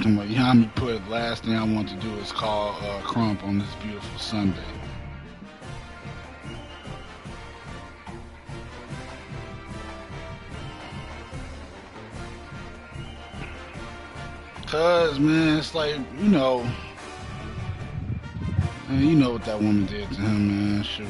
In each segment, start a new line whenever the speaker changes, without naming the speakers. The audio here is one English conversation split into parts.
Somebody behind me put last thing I want to do is call Crump on this beautiful Sunday. Cause man, it's like, man, you know what that woman did to him, man. Shoot.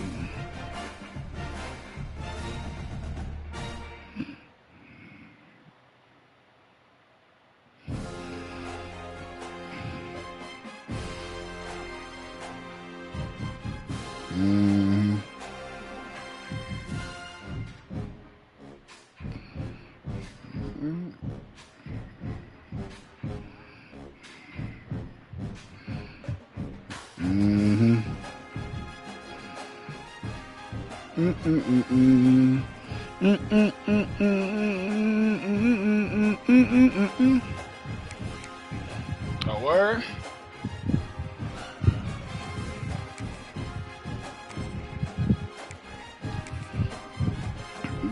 A word?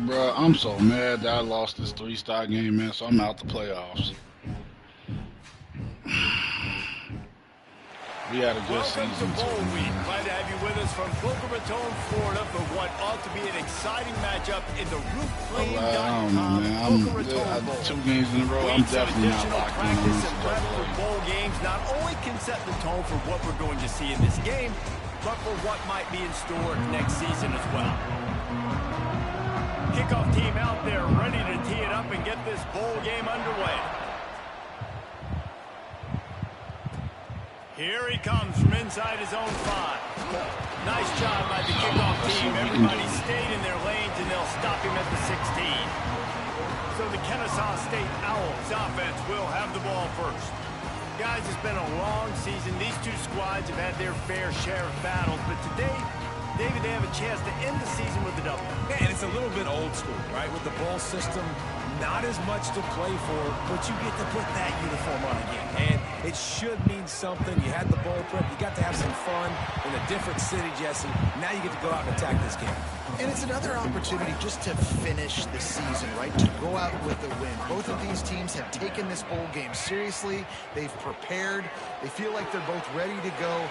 Bruh, I'm so mad that I lost this 3-star game, man, so I'm out the playoffs. We had a good season too.
Glad to have you with us from Boca Raton, Florida, for what ought to be an exciting matchup in the
I don't know, man. I'm 2 games in a row. I'm definitely not locked in on this
for bowl games not only can set the tone for what we're going to see in this game, but for what might be in store next season as well. Kickoff team out there ready to tee it up and get this bowl game underway. Here he comes from inside his own 5. Nice job by the kickoff team. Everybody stayed in their lanes, and they'll stop him at the 16. So the Kennesaw State Owls offense will have the ball first. Guys, it's been a long season. These two squads have had their fair share of battles, but today, David, they have a chance to end the season with a W.
Yeah, and it's a little bit old school, right? With the bowl system, not as much to play for, but you get to put that uniform on again. And it should mean something. You had the bowl prep. You got to have some fun in a different city, Jesse. Now you get to go out and attack this game.
And it's another opportunity just to finish the season, right? To go out with a win. Both of these teams have taken this bowl game seriously. They've prepared. They feel like they're both ready to go.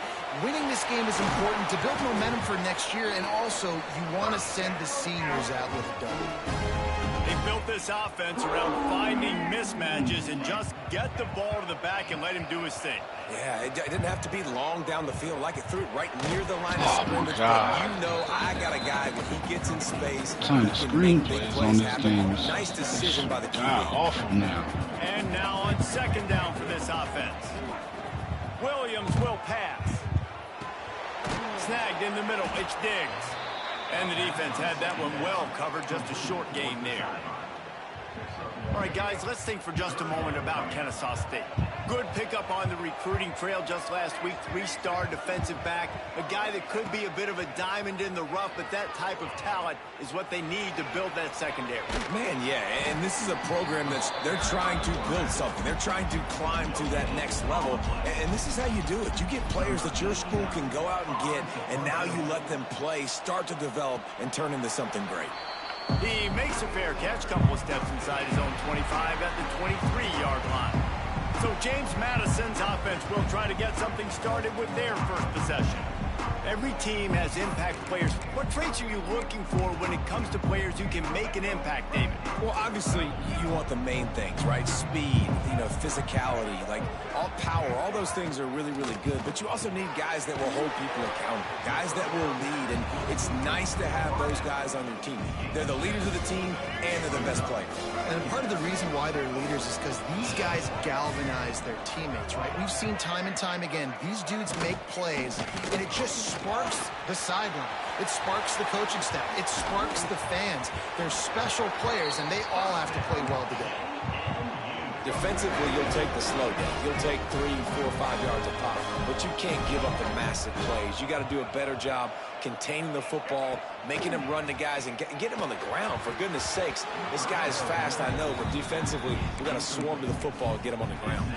Winning this game is important to build momentum for next year, and also you want to send the seniors out with a W.
They built this offense around finding mismatches and just get the ball to the back and let him do his thing.
Yeah, it didn't have to be long down the field. Like it threw it right near the line of scrimmage.
God.
But you know, I got a guy when he gets in space.
Trying to screenplays on this game.
Nice decision by the QB.
Awful now.
And now on 2nd down for this offense. Williams will pass. Snagged in the middle. It's Diggs. And the defense had that one well covered. Just a short gain there. All right, guys, let's think for just a moment about Kennesaw State. Good pickup on the recruiting trail just last week. 3-star defensive back. A guy that could be a bit of a diamond in the rough, but that type of talent is what they need to build that secondary.
Man, yeah, and this is a program they're trying to build something. They're trying to climb to that next level, and this is how you do it. You get players that your school can go out and get, and now you let them play, start to develop, and turn into something great.
He makes a fair catch, couple of steps inside his own 25 at the 23-yard line. So James Madison's offense will try to get something started with their first possession. Every team has impact players. What traits are you looking for when it comes to players who can make an impact, David?
Well, obviously, you want the main things, right? Speed, physicality, like all power, all those things are really, really good. But you also need guys that will hold people accountable, guys that will lead. And it's nice to have those guys on your team. They're the leaders of the team, and they're the best players.
And part of the reason why they're leaders is because these guys galvanize their teammates, right? We've seen time and time again, these dudes make plays, and it just sparks the sideline. It sparks the coaching staff. It sparks the fans. They're special players, and they all have to play well together.
Defensively, you'll take the slow down. You'll take 3, 4, 5 yards a pop, but you can't give up the massive plays. You got to do a better job containing the football, making them run the guys, and get them on the ground. For goodness sakes, this guy is fast, I know, but defensively, we got to swarm to the football and get him on the ground.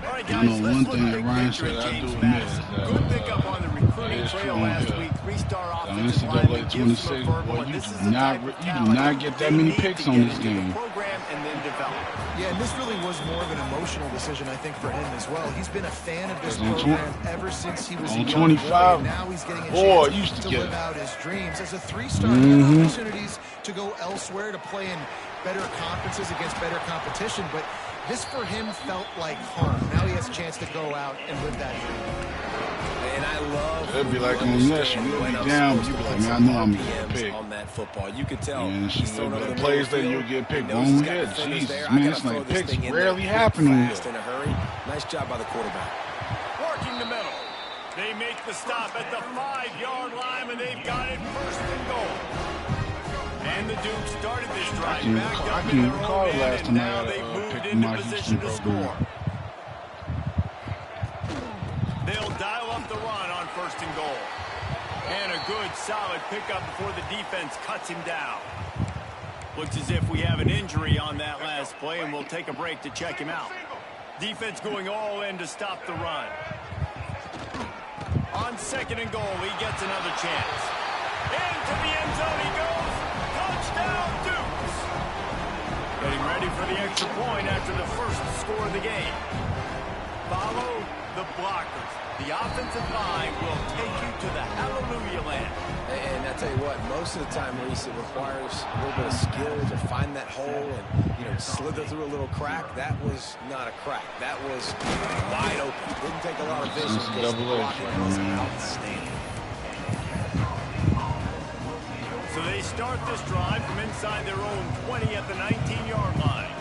All right, guys, let's look at the Ryan said I do admit good pickup on the recruiting trail last week. 3-star offensive lineman gives them a verbal, and this is the type of talent
you do not get that many picks on this game.
Program and then develop.
Yeah, and this really was more of an emotional decision, I think, for him as well. He's been a fan of this program ever since he was a young
25.
boy, and now he's getting a chance to live out his dreams. As a 3-star, he had opportunities to go elsewhere, to play in better conferences against better competition, but this for him felt like home. Now he has a chance to go out and live that dream.
And I love.
It'd be like on this, you'll be down, but you'll be like, man, I know I'm going to get picked.
On that football, you could tell.
Yeah, the plays that you'll get picked. Boom, yeah, Jesus, man, it's like picks rarely happen on here.
In a hurry. Nice job by the quarterback.
Working the middle. They make the stop at the 5-yard line, and they've got it 1st and goal. And the Dukes started this drive back up in their own end, and now they've moved into position to score. They'll dial up the run on 1st and goal. And a good, solid pickup before the defense cuts him down. Looks as if we have an injury on that last play, and we'll take a break to check him out. Defense going all in to stop the run. On 2nd and goal, he gets another chance. Into the end zone he goes. Touchdown, Dukes. Getting ready for the extra point after the first score of the game. Follow the blockers. The offensive line will take you to the hallelujah land.
And I tell you what, most of the time, Reese, it requires a little bit of skill to find that hole and, slither through a little crack. That was not a crack. That was wide open. Didn't take a lot of vision. Just the blocking was outstanding.
So they start this drive from inside their own 20 at the 19-yard line.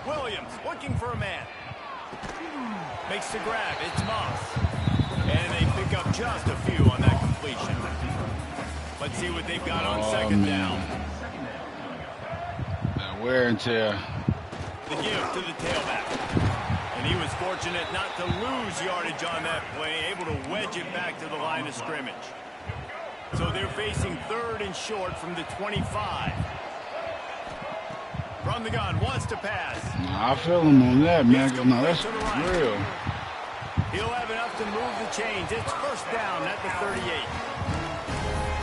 Williams looking for a man. Makes the grab. It's Moss. And they pick up just a few on that completion. Let's see what they've got on 2nd down.
That wear and tear.
The give to the tailback. And he was fortunate not to lose yardage on that play, able to wedge it back to the line of scrimmage. So they're facing 3rd and short from the 25. From the gun, wants to pass.
I feel him on that, man. No, that's real.
He'll have enough to move the chains. It's 1st down at the 38.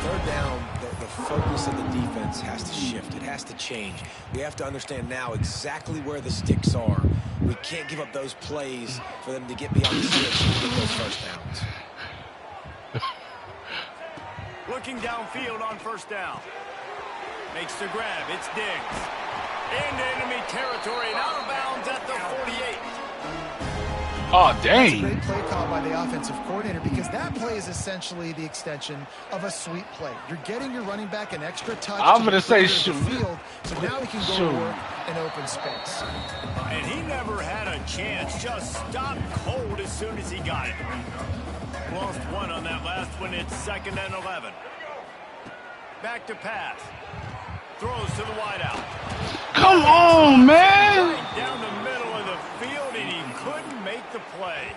3rd down, the focus of the defense has to shift. It has to change. We have to understand now exactly where the sticks are. We can't give up those plays for them to get beyond the sticks and get those 1st downs.
Looking downfield on 1st down. Makes the grab. It's Diggs. Into enemy territory and out of bounds at the 48.
Oh, dang.
That's a great play call by the offensive coordinator, because that play is essentially the extension of a sweep play. You're getting your running back an extra touch.
I'm going to say shoot.
Field, so now he can go to work in open space.
And he never had a chance. Just stopped cold as soon as he got it. Lost one on that last one. It's 2nd and 11. Back to pass. Throws to the wideout.
Come on, man.
Right down the middle of the field, and he couldn't make the play.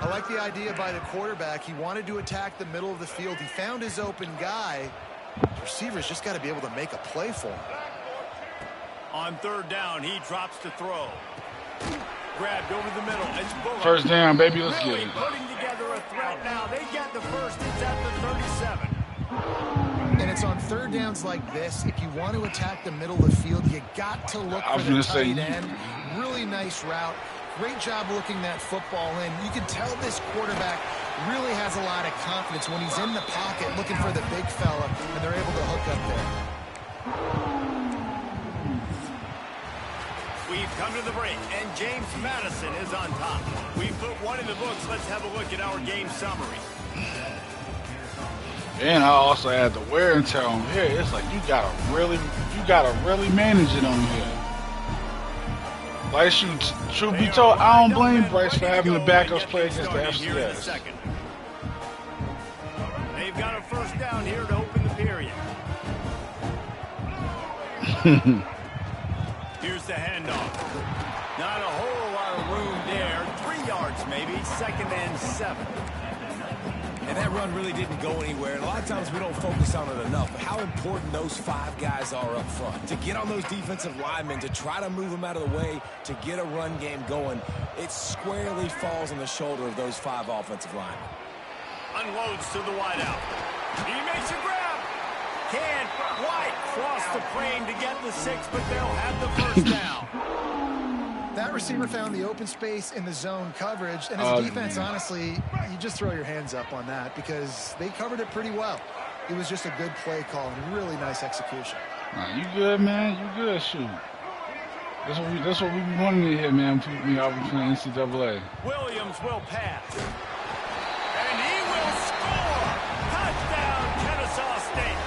I like the idea by the quarterback. He wanted to attack the middle of the field. He found his open guy. The receiver's just got to be able to make a play for him.
On 3rd down, he drops to throw. Grabbed over the middle. It's Bullock.
1st down, baby. Let's
really
get it.
putting together a threat now. They get the first. It's at the 37.
And it's on 3rd downs like this. If you want to attack the middle of the field, you got to look for the tight end. Really nice route. Great job looking that football in. You can tell this quarterback really has a lot of confidence when he's in the pocket looking for the big fella, and they're able to hook up there.
We've come to the break, and James Madison is on top. We've put one in the books. Let's have a look at our game summary.
And I also had the wear and tear on here. It's like you gotta really manage it on here. Like, truth be told, I don't blame Bryce for having the backups play against the FCS.
They've got a first down here to open the period. Here's the handoff. Not a whole lot of room there. 3 yards maybe. 2nd and 7.
And that run really didn't go anywhere. And a lot of times we don't focus on it enough. But how important those 5 guys are up front. To get on those defensive linemen, to try to move them out of the way, to get a run game going, it squarely falls on the shoulder of those 5 offensive linemen.
Unloads to the wideout. He makes a grab. Can't quite cross the frame to get the 6, but they'll have the first down.
That receiver found the open space in the zone coverage, and as a defense, honestly, you just throw your hands up on that because they covered it pretty well. It was just a good play call and really nice execution.
You good, man? You good? Shoot. That's what we be wanting to hear, man. We are playing NCAA.
Williams will pass. And he will score! Touchdown, Kennesaw State!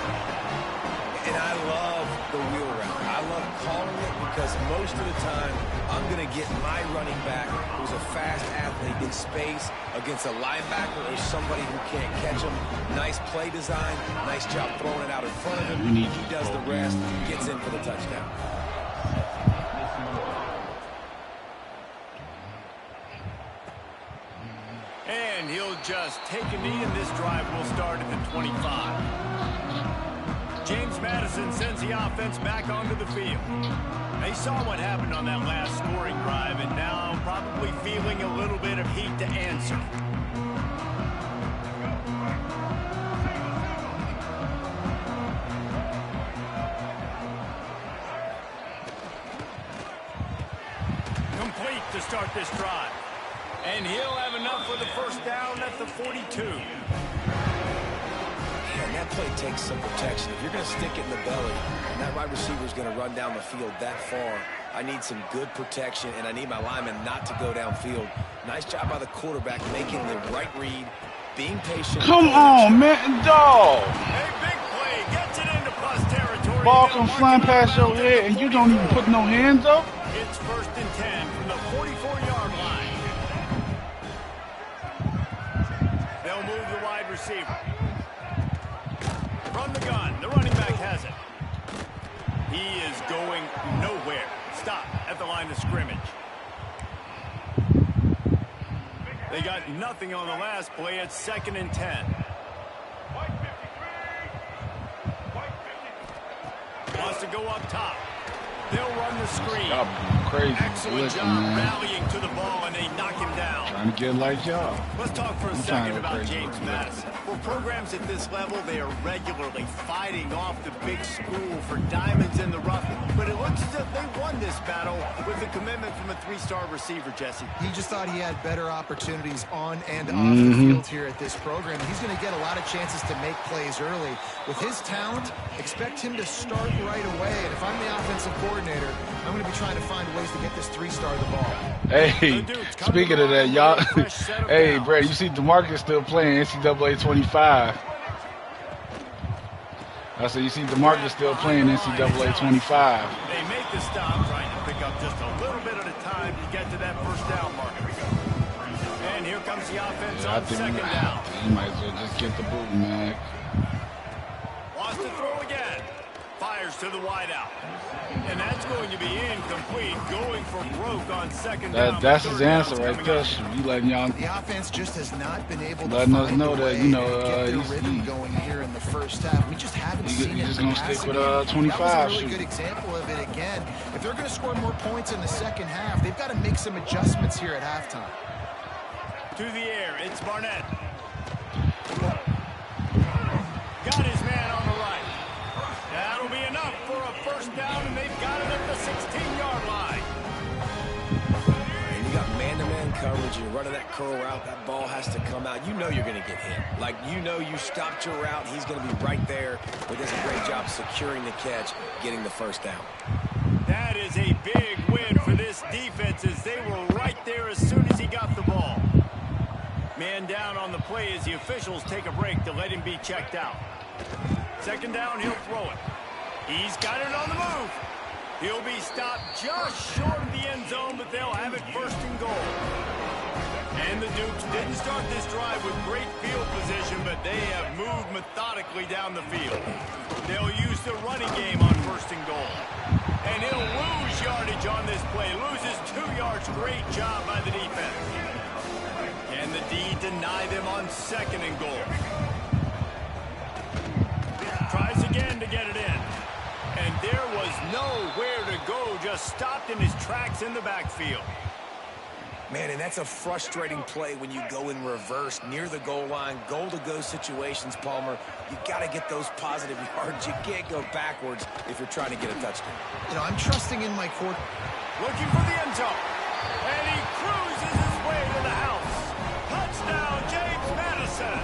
And I love the wheel route. I love calling it because most of the time, I'm going to get my running back who's a fast athlete in space against a linebacker or somebody who can't catch him. Nice play design. Nice job throwing it out in front of him. He does the rest, gets in for the touchdown.
And he'll just take a knee, and this drive will start at the 25. James Madison sends the offense back onto the field. They saw what happened on that last scoring drive, and now probably feeling a little bit of heat to answer. Complete to start this drive. And he'll have enough for the first down at the 42.
And that play takes some protection. If you're going to stick it in the belly, and that wide receiver is going to run down the field that far, I need some good protection, and I need my lineman not to go downfield. Nice job by the quarterback making the right read, being patient.
Come on, man, dog.
A big play gets it into plus territory.
Ball comes flying past your head, and you don't even put no hands up.
It's 1st and 10 from the 44-yard line. They'll move the wide receiver. From the gun, the running back has it. He is going nowhere. Stop at the line of scrimmage. They got nothing on the last play. It's 2nd and 10. Wants to go up top. They'll run the screen.
Crazy.
Excellent job rallying to the ball, and they knock him down.
Trying to get like y'all.
Let's talk for a second about James Madison. For programs at this level, they are regularly fighting off the big school for diamonds in the rough. But it looks as if they won this battle with the commitment from a 3-star receiver, Jesse.
He just thought he had better opportunities on and off the field here at this program. He's going to get a lot of chances to make plays early. With his talent, expect him to start right away. And if I'm the offensive coordinator, I'm going to be trying to find ways to get this 3-star the ball.
Hey, speaking of that, y'all. Hey, Brady, you see DeMarcus still playing NCAA 25. I said, you see DeMarcus still playing NCAA 25.
They make the stop, trying to pick up just a little bit at a time to get to that first down marker. And here comes the offense on 2nd down.
You might as well just get the boot, man.
Wants to throw again. Fires to the wideout. And that's going to be incomplete. Going for broke on 2nd down.
That's his answer right there. You letting y'all.
The offense just has not been able to
letting us know that, you know,
get their rhythm going here in the first half. We just haven't seen it.
He's just going to stick with 25.
That was a really good example of it again. If they're going to score more points in the second half, they've got to make some adjustments here at halftime.
To the air, it's Barnett. Got his man on the right. That'll be enough for a first down, and they've got it at the 16-yard line.
And you got man-to-man coverage. You're running that curl route. That ball has to come out. You know you're going to get hit. Like, you know you stopped your route. He's going to be right there. But does a great job securing the catch, getting the first down.
That is a big win for this defense is they were right there as soon as he got the ball. Man down on the play as the officials take a break to let him be checked out. Second down, he'll throw it. He's got it on the move. He'll be stopped just short of the end zone, but they'll have it first and goal. And the Dukes didn't start this drive with great field position, but they have moved methodically down the field. They'll use the running game on first and goal. And he'll lose yardage on this play. Loses 2 yards. Great job by the defense. Can the D deny them on second and goal? Tries again to get it in. And there was nowhere to go. Just stopped in his tracks in the backfield.
Man, and that's a frustrating play when you go in reverse near the goal line, goal-to-go situations, Palmer. You got to get those positive yards. You can't go backwards if you're trying to get a touchdown.
You know, I'm trusting in my court.
Looking for the end zone. And he cruises his way to the house. Touchdown, James Madison.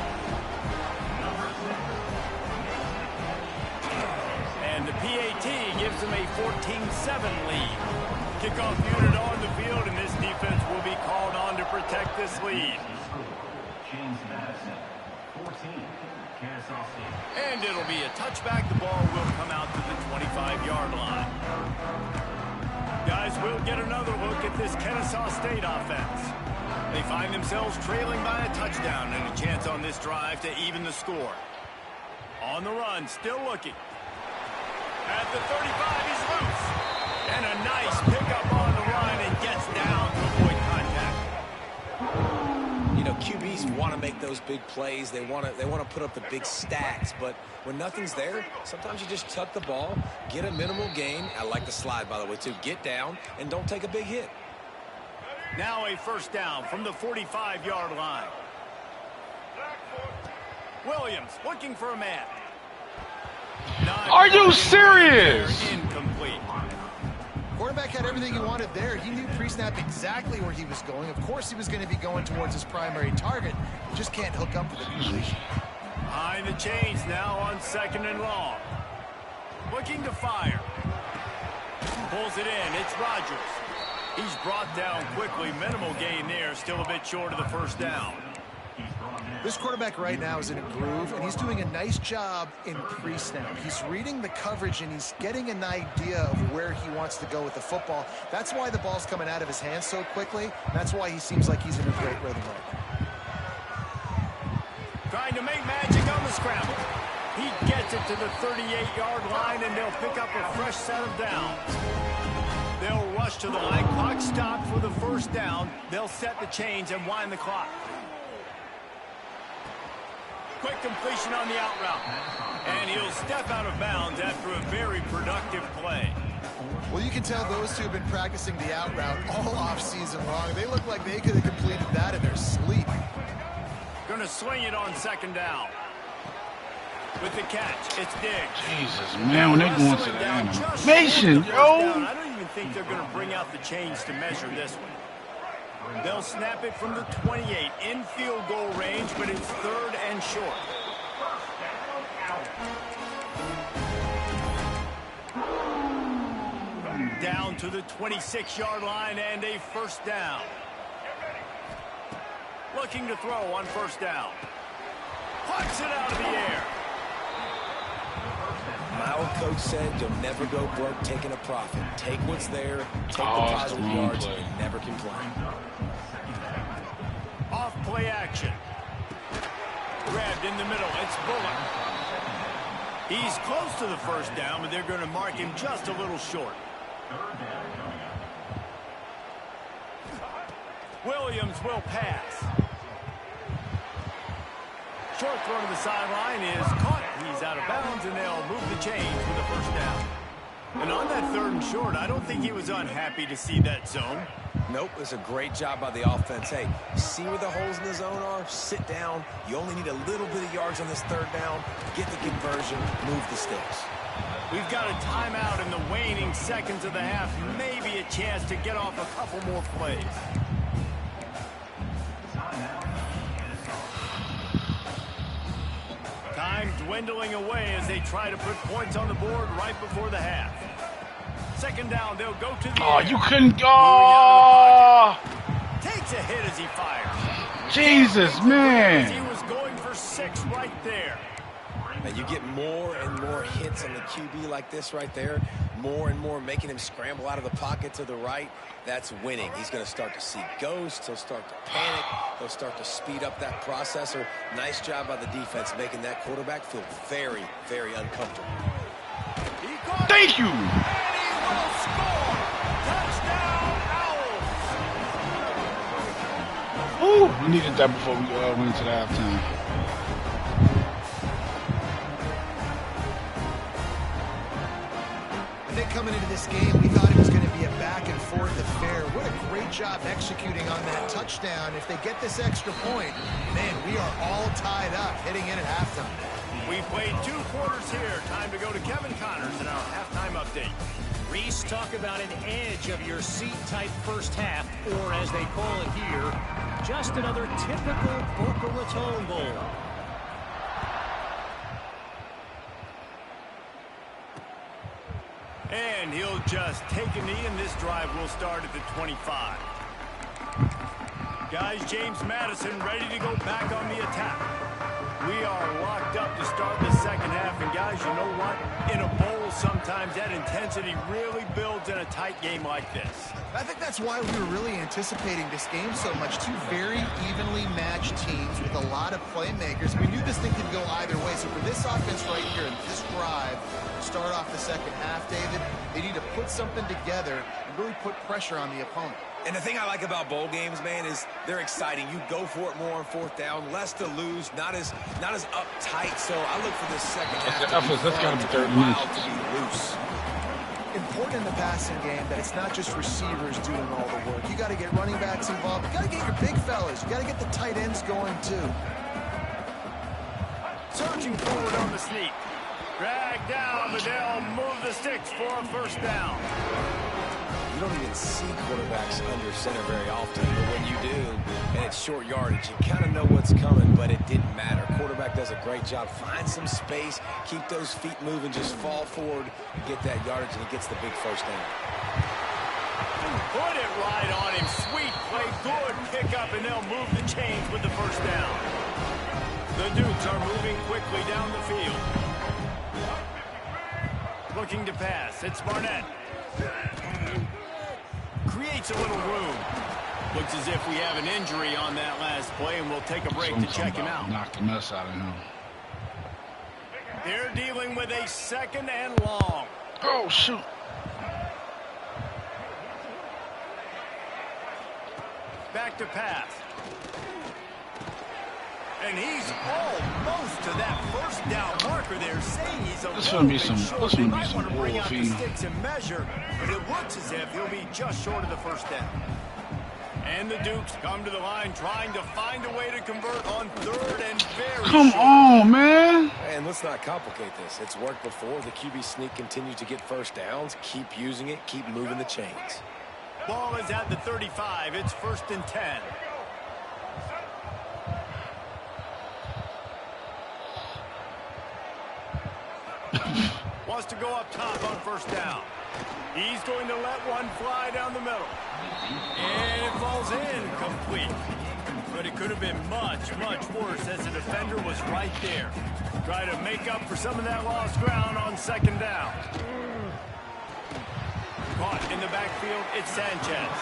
And the PAT gives him a 14-7 lead. Kickoff unit on the field, and this defense will be called on to protect this lead. And it'll be a touchback. The ball will come out to the 25-yard line. Guys, we'll get another look at this Kennesaw State offense. They find themselves trailing by a touchdown and a chance on this drive to even the score. On the run, still looking. At the 35, he's loose. And a nice pickup on the run and gets down to avoid contact.
You know, QBs want to make those big plays. They want to put up the big stacks. But when nothing's there, sometimes you just tuck the ball, get a minimal gain. I like the slide, by the way, too. Get down and don't take a big hit.
Now a first down from the 45-yard line. Williams looking for a man.
Are you serious?
Incomplete.
Quarterback had everything he wanted there. He knew pre-snap exactly where he was going. Of course he was going to be going towards his primary target. He just can't hook up with the completion.
Behind the chains now on second and long. Looking to fire. Pulls it in. It's Rodgers. He's brought down quickly. Minimal gain there. Still a bit short of the first down.
This quarterback right now is in a groove, and he's doing a nice job in pre-snap. He's reading the coverage, and he's getting an idea of where he wants to go with the football. That's why the ball's coming out of his hands so quickly. That's why he seems like he's in a great rhythm right now.
Trying to make magic on the scramble. He gets it to the 38-yard line, and they'll pick up a fresh set of downs. They'll rush to the line. Clock stopped for the first down. They'll set the chains and wind the clock. Quick completion on the out route. And he'll step out of bounds after a very productive play.
Well, you can tell those two have been practicing the out route all off-season long. They look like they could have completed that in their sleep.
Going to swing it on second down. With the catch, it's Diggs.
Jesus, man, when they go into the animation, yo.
I don't even think they're going to bring out the chains to measure this one. They'll snap it from the 28 in field goal range, but it's third and short. Down to the 26-yard line and a first down. Looking to throw on first down. Pucks it out of the air.
My old coach said you'll never go broke taking a profit. Take what's there, take the positive yards, and never complain.
Off play action. Grabbed in the middle. It's Bullock. He's close to the first down, but they're going to mark him just a little short. Williams will pass. Short throw to the sideline is caught. He's out of bounds, and they'll move the chains for the first down. And on that third and short, I don't think he was unhappy to see that zone.
Nope, it's a great job by the offense. Hey, see where the holes in the zone are? Sit down. You only need a little bit of yards on this third down. Get the conversion, move the sticks.
We've got a timeout in the waning seconds of the half. Maybe a chance to get off a couple more plays. Time dwindling away as they try to put points on the board right before the half. second down, they'll go to the
Oh,
air.
you couldn't go.
Oh. Takes a hit as he fires.
Jesus,
He
man.
was going for 6 right there.
And you get more and more hits on the QB like this right there. More and more making him scramble out of the pocket to the right. That's winning. He's going to start to see ghosts. He'll start to panic. He'll start to speed up that processor. Nice job by the defense making that quarterback feel very, very uncomfortable.
Thank you.
And he will score. Touchdown, Owls.
Ooh, we needed that before we went to the halftime.
I think coming into this game, we thought it was going to be a back-and-forth affair. What a great job executing on that touchdown. If they get this extra point, man, we are all tied up heading in at halftime.
We played 2 quarters here. Time to go to Kevin Connors in our halftime update.
Reese, talk about an edge of your seat-type first half, or as they call it here, just another typical Boca Raton Bowl.
And he'll just take a knee, and this drive will start at the 25. Guys, James Madison ready to go back on the attack. We are locked up to start the second half, and guys, you know what? In a bowl, sometimes that intensity really builds in a tight game like this.
I think that's why we were really anticipating this game so much. 2 very evenly matched teams with a lot of playmakers. We knew this thing could go either way. So for this offense right here and this drive, start off the second half, David, they need to put something together and really put pressure on the opponent.
And the thing I like about bowl games, man, is they're exciting. You go for it more on 4th down, less to lose, not as uptight. So I look for this second half.
That's got to be 30 minutes.
To be loose.
Important in the passing game that it's not just receivers doing all the work. You got to get running backs involved. You got to get your big fellas. You got to get the tight ends going too.
Surging forward on the sneak. Drag down, but they'll move the sticks for a first down.
You don't even see quarterbacks under center very often, but when you do, and it's short yardage, you kind of know what's coming, but it didn't matter. Quarterback does a great job. Find some space, keep those feet moving, just fall forward, get that yardage, and he gets the big first down.
Put it right on him. Sweet play, good pickup, and they'll move the chains with the first down. The Dukes are moving quickly down the field. Looking to pass. It's Barnett. Creates a little room. Looks as if we have an injury on that last play, and we'll take a break to check him out.
Knock the mess out of him.
They're dealing with a 2nd and long.
Oh, shoot.
Back to pass. And he's almost to that first down marker there, saying he's a little bit short. They might want to bring out the sticks and measure, but it looks as if he'll be just short of the first down. And the Dukes come to the line trying to find a way to convert on 3rd and very
Come on, man.
And let's not complicate this. It's worked before. The QB sneak continues to get first downs. Keep using it. Keep moving the chains.
Ball is at the 35. It's 1st and 10. Wants to go up top on first down. He's going to let one fly down the middle. And it falls in complete. But it could have been much, much worse as the defender was right there. Try to make up for some of that lost ground on 2nd down. Caught in the backfield, it's Sanchez.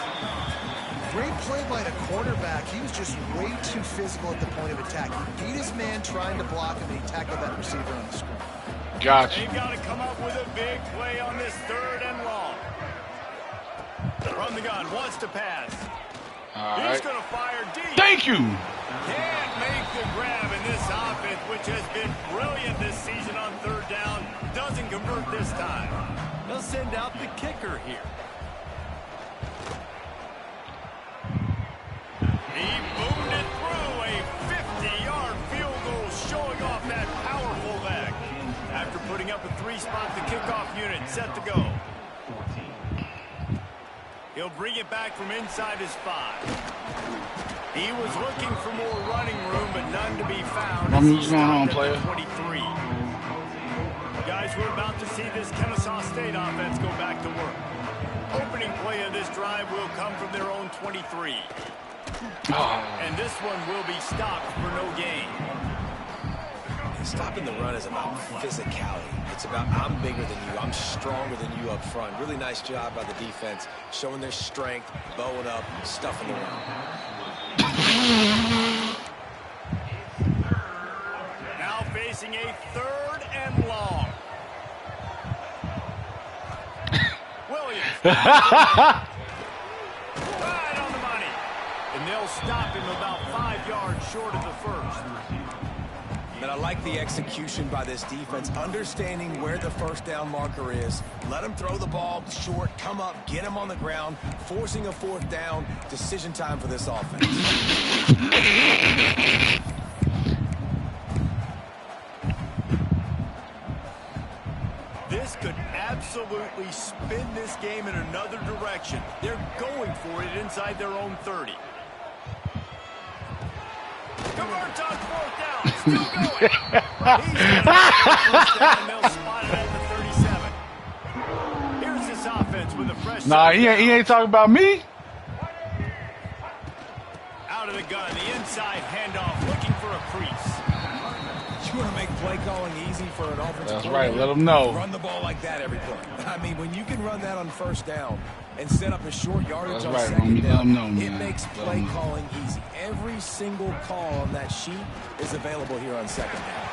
Great play by the quarterback. He was just way too physical at the point of attack. He beat his man trying to block him, and he tackled that receiver on the screen.
Gotcha.
They've got to come up with a big play on this 3rd and long. From the gun, wants to pass.
All
He's
right.
going to fire deep.
Thank you.
Can't make the grab in this offense, which has been brilliant this season on 3rd down. Doesn't convert this time. They'll send out the kicker here. He boomed it through a 50-yard field goal, showing off that powerful leg. After putting up a 3-spot, the kickoff unit set to go. He'll bring it back from inside his 5. He was looking for more running room, but none to be found.
What's going on, player?
23. Guys, we're about to see this Kennesaw State offense go back to work. Opening play of this drive will come from their own 23. And this one will be stopped for no gain.
Stopping the run is about physicality. It's about I'm bigger than you. I'm stronger than you up front. Really nice job by the defense, showing their strength, bowing up, stuffing the run.
Now facing a 3rd and long. Williams. Right on the money. And they'll stop him about 5 yards short of the first.
And I like the execution by this defense, understanding where the first down marker is. Let him throw the ball short, come up, get him on the ground, forcing a 4th down. Decision time for this offense.
This could absolutely spin this game in another direction. They're going for it inside their own 30. Converts on 4th down. Still going. He's got a 1st down, and they'll spot it at the 37. Here's this offense with a fresh...
Nah, he ain't talking about me.
Out of the gun, the inside handoff, looking for a crease.
You want to make play calling easy for an offensive
That's right. Let them know.
Run the ball like that every play. I mean, when you can run that on 1st down and set up a short yardage on 2nd down, it makes play calling easy. Every single call on that sheet is available here on 2nd down.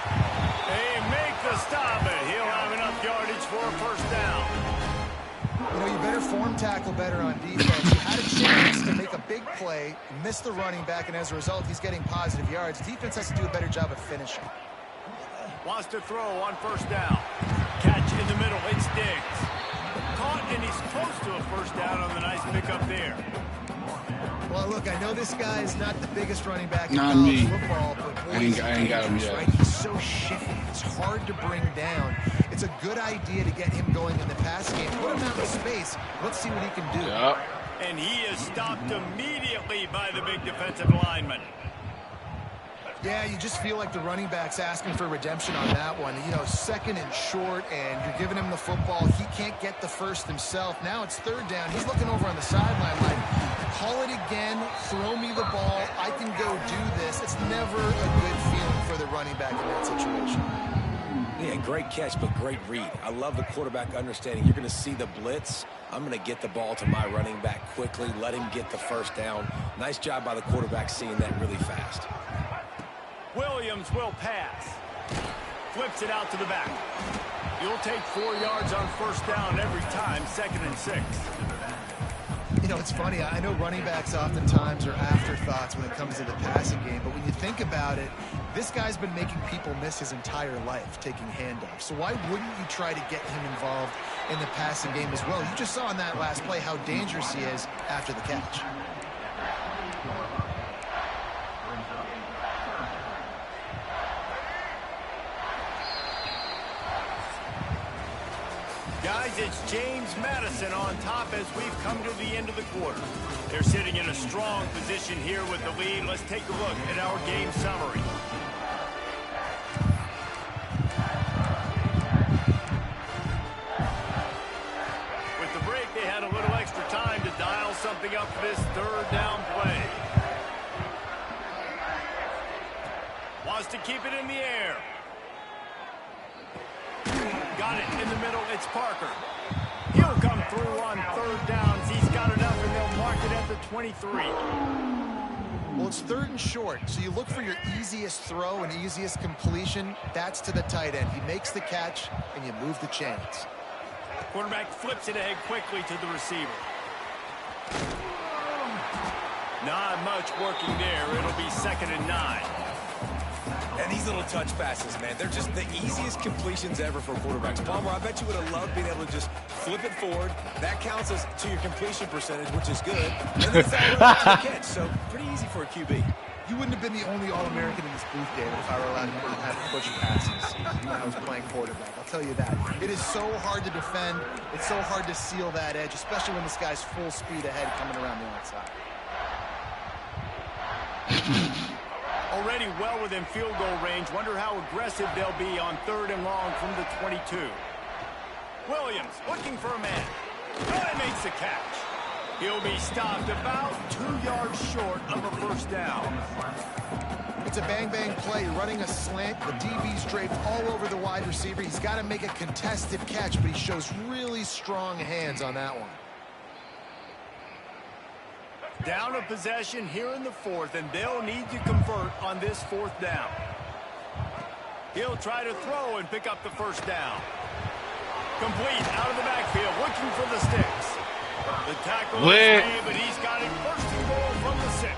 They make the stop, and he'll have enough yardage for a 1st down.
You know, you better form tackle better on defense. You had a chance to make a big play, miss the running back, and as a result, he's getting positive yards. Defense has to do a better job of finishing.
Wants to throw on 1st down. Catch in the middle. It's Diggs. Caught, and he's close to a 1st down on the nice pickup there.
Well, look, I know this guy is not the biggest running back in
Not
college
me.
football, but boy,
I ain't got him yet.
right? He's so shifty. It's hard to bring down. It's a good idea to get him going in the pass game. Put him out in space. Let's see what he can do.
Yep.
And he is stopped immediately by the big defensive lineman.
Yeah, you just feel like the running back's asking for redemption on that one. You know, 2nd and short, and you're giving him the football. He can't get the first himself. Now it's 3rd down. He's looking over on the sideline like, call it again, throw me the ball, I can go do this. It's never a good feeling for the running back in that situation.
Yeah, great catch, but great read. I love the quarterback understanding. You're going to see the blitz. I'm going to get the ball to my running back quickly, let him get the 1st down. Nice job by the quarterback seeing that really fast.
Williams will pass. Flips it out to the back. You'll take 4 yards on 1st down every time, 2nd and 6.
You know, it's funny. I know running backs oftentimes are afterthoughts when it comes to the passing game, but when you think about it, this guy's been making people miss his entire life taking handoffs. So why wouldn't you try to get him involved in the passing game as well? You just saw in that last play how dangerous he is after the catch.
Guys, it's James Madison on top as we've come to the end of the quarter. They're sitting in a strong position here with the lead. Let's take a look at our game summary. With the break, they had a little extra time to dial something up for this 3rd down play. Wants to keep it in the air. Got it in the middle. It's Parker. He'll come through on 3rd downs. He's got enough, and they'll mark it at the 23.
Well, it's 3rd and short, so you look for your easiest throw and easiest completion. That's to the tight end. He makes the catch, and you move the chains.
Quarterback flips it ahead quickly to the receiver. Not much working there. It'll be 2nd and 9.
And these little touch passes, man, they're just the easiest completions ever for quarterbacks. Palmer, I bet you would have loved being able to just flip it forward. That counts as to your completion percentage, which is good. And then it's out to the catch, so pretty easy for a QB.
You wouldn't have been the only All-American in this booth, David, if I were allowed to have push passes when I was playing quarterback. I'll tell you that. It is so hard to defend. It's so hard to seal that edge, especially when this guy's full speed ahead coming around the outside. Oh,
already well within field goal range. Wonder how aggressive they'll be on 3rd and long from the 22. Williams looking for a man. And makes the catch. He'll be stopped about 2 yards short of a first down.
It's a bang-bang play, running a slant. The DB's draped all over the wide receiver. He's got to make a contested catch, but he shows really strong hands on that one.
Down a possession here in the 4th, and they'll need to convert on this 4th down. He'll try to throw and pick up the first down. Complete out of the backfield, looking for the sticks. The tackle is made, but he's got it 1st and goal from the 6.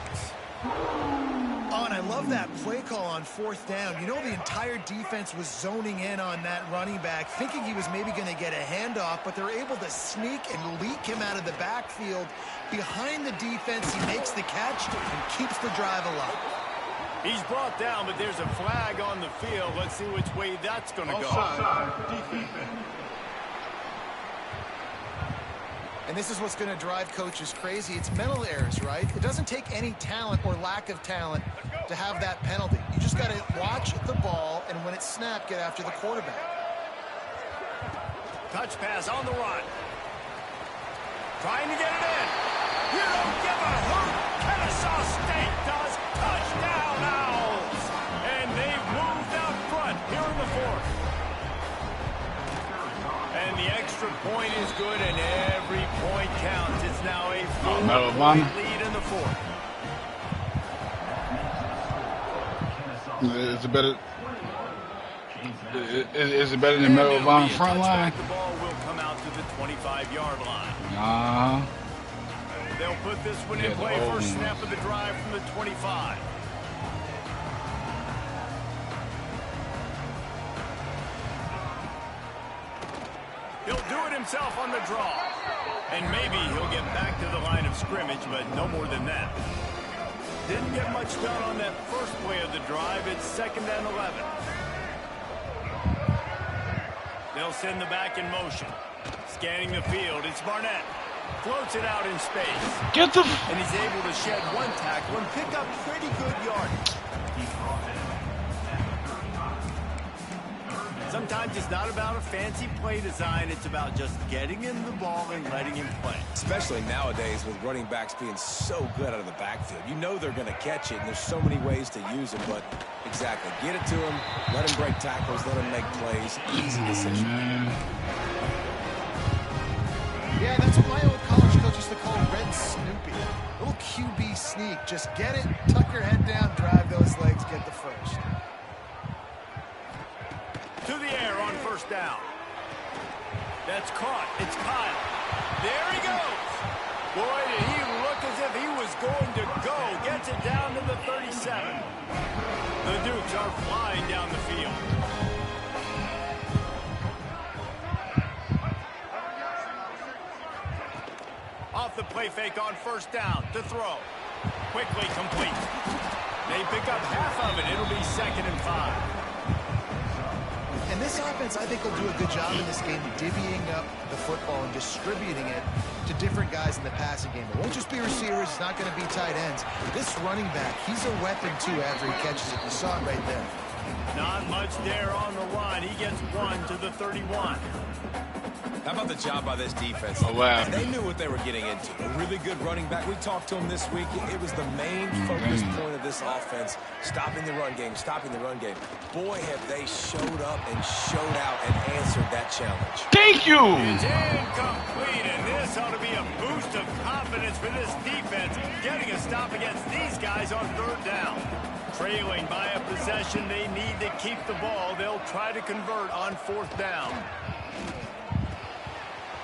Oh, and I love that play call on 4th down. You know, the entire defense was zoning in on that running back, thinking he was maybe going to get a handoff, but they're able to sneak and leak him out of the backfield. Behind the defense, he makes the catch and keeps the drive alive.
He's brought down, but there's a flag on the field. Let's see which way that's going to go.
And this is what's going to drive coaches crazy. It's mental errors, right? It doesn't take any talent or lack of talent to have that penalty. You just got to watch the ball, and when it's snapped, get after the quarterback.
Touch pass on the run. Trying to get it in. You don't give a hoot. Kennesaw State does. Touchdown, Owls. And they've moved out front here in the 4th. And the extra point is good, and every point counts. It's now a 4-point lead in the 4th.
Is it better than Metal Vaughn front line?
The ball will come out to the 25-yard line. They'll put this one in play. First snap of the drive from the 25. He'll do it himself on the draw. And maybe he'll get back to the line of scrimmage, but no more than that. Didn't get much done on that first play of the drive. It's 2nd and 11. They'll send the back in motion. Scanning the field. It's Barnett. Floats it out in space. And he's able to shed one tackle and pick up pretty good yardage. Sometimes it's not about a fancy play design. It's about just getting him the ball and letting him play.
Especially nowadays with running backs being so good out of the backfield. You know they're going to catch it, and there's so many ways to use them. But exactly, get it to him, let him break tackles, let him make plays. Easy decision.
Yeah, that's what my old college coach used to call Red Snoopy. Little QB sneak. Just get it, tuck your head down, drive those legs, get the first.
To the air on first down. That's caught. It's Kyle. There he goes. Boy, did he look as if he was going to go. Gets it down to the 37. The Dukes are flying down the field. Off the play fake on first down to throw. Quickly complete. They pick up half of it. It'll be 2nd and 5.
And this offense, I think, will do a good job in this game divvying up the football and distributing it to different guys in the passing game. It won't just be receivers. It's not going to be tight ends. This running back, he's a weapon, too, after he catches it. You saw it right there.
Not much there on the line. He gets 1 to the 31.
How about the job by this defense?
Oh, wow.
They knew what they were getting into. A really good running back. We talked to him this week. It was the main focus point of this offense. Stopping the run game, stopping the run game. Boy, have they showed up and showed out and answered that challenge.
Thank you.
It's incomplete, and this ought to be a boost of confidence for this defense. Getting a stop against these guys on 3rd down. Trailing by a possession, they need to keep the ball. They'll try to convert on 4th down.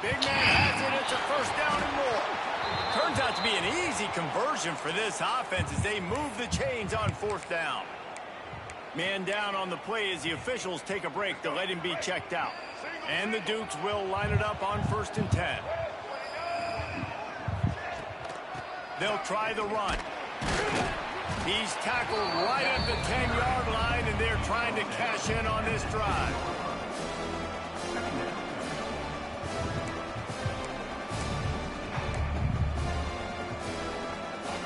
Big man has it. It's a first down and more. Turns out to be an easy conversion for this offense as they move the chains on 4th down. Man down on the play as the officials take a break to let him be checked out. And the Dukes will line it up on 1st and 10. They'll try the run. He's tackled right at the 10-yard line, and they're trying to cash in on this drive.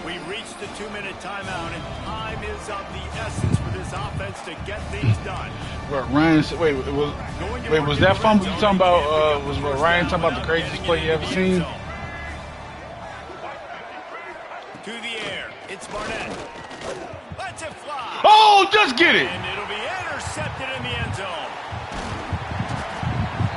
We reached the 2-minute timeout, and time is of the essence for this offense to get things done.
Where Ryan said, wait, was that fumble you talking about? Was what Ryan talking about the craziest play you ever seen?
To the air, it's Barnett. Let's it fly.
Oh, just get it.
And it'll be intercepted in the end zone.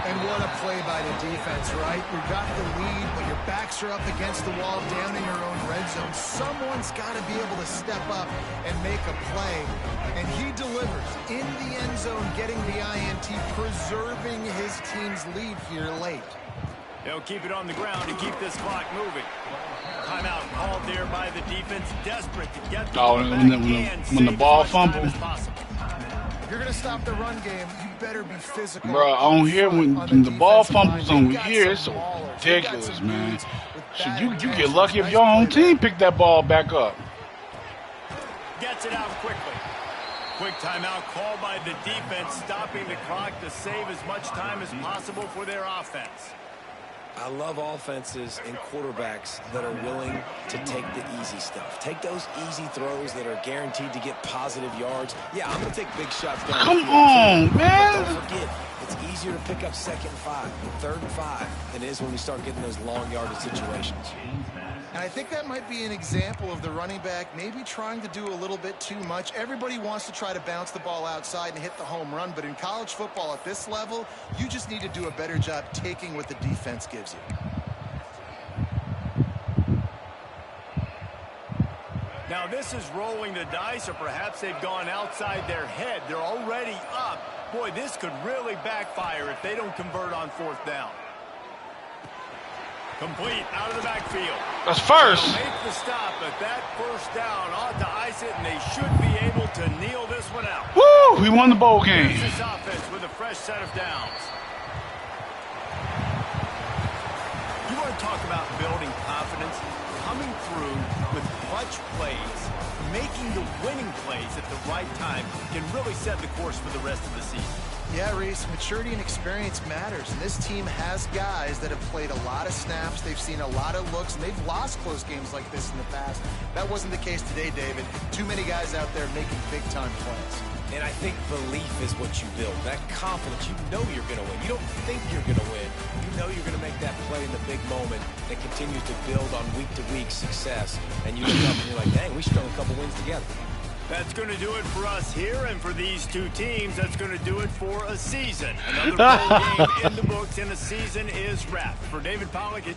And what a play by the defense, right? You got the lead, but your backs are up against the wall down in your own red zone. Someone's got to be able to step up and make a play. And he delivers in the end zone, getting the INT, preserving his team's lead here late.
They'll keep it on the ground to keep this clock moving. Timeout called there by the defense, desperate to get the ball back
when the ball fumbled.
If you're going to stop the run game, you better be physical.
Bro, on here, when the ball fumbles on here, it's so ridiculous, man. Should you get lucky if your own team picked that ball back up.
Gets it out quickly. Quick timeout called by the defense, stopping the clock to save as much time as possible for their offense.
I love offenses and quarterbacks that are willing to take the easy stuff. Take those easy throws that are guaranteed to get positive yards. Yeah, I'm going to take big shots down.
Come on, man.
Don't forget, it's easier to pick up 2nd and 5, 3rd and 5 than it is when we start getting those long yardage situations.
And I think that might be an example of the running back maybe trying to do a little bit too much. Everybody wants to try to bounce the ball outside and hit the home run, but in college football at this level, you just need to do a better job taking what the defense gives you.
Now this is rolling the dice, or perhaps they've gone outside their head. They're already up. Boy, this could really backfire if they don't convert on 4th down. Complete out of the backfield.
That's first.
They'll make the stop, but that 1st down ought to ice it, and they should be able to kneel this one out.
Woo! We won the bowl game.
Here's this offense with a fresh set of downs. You want to talk about building confidence? Coming through with clutch plays, making the winning plays at the right time can really set the course for the rest of the season.
Yeah, Reese, maturity and experience matters, and this team has guys that have played a lot of snaps, they've seen a lot of looks, and they've lost close games like this in the past. That wasn't the case today, David. Too many guys out there making big-time plays.
And I think belief is what you build. That confidence, you know you're going to win. You don't think you're going to win. You know you're going to make that play in the big moment that continues to build on week-to-week success. And you look up and you're like, dang, we strung a couple wins together. That's going to do it for us here, and for these two teams, that's going to do it for a season. Another bowl game in the books, and the season is wrapped. For David Pollack,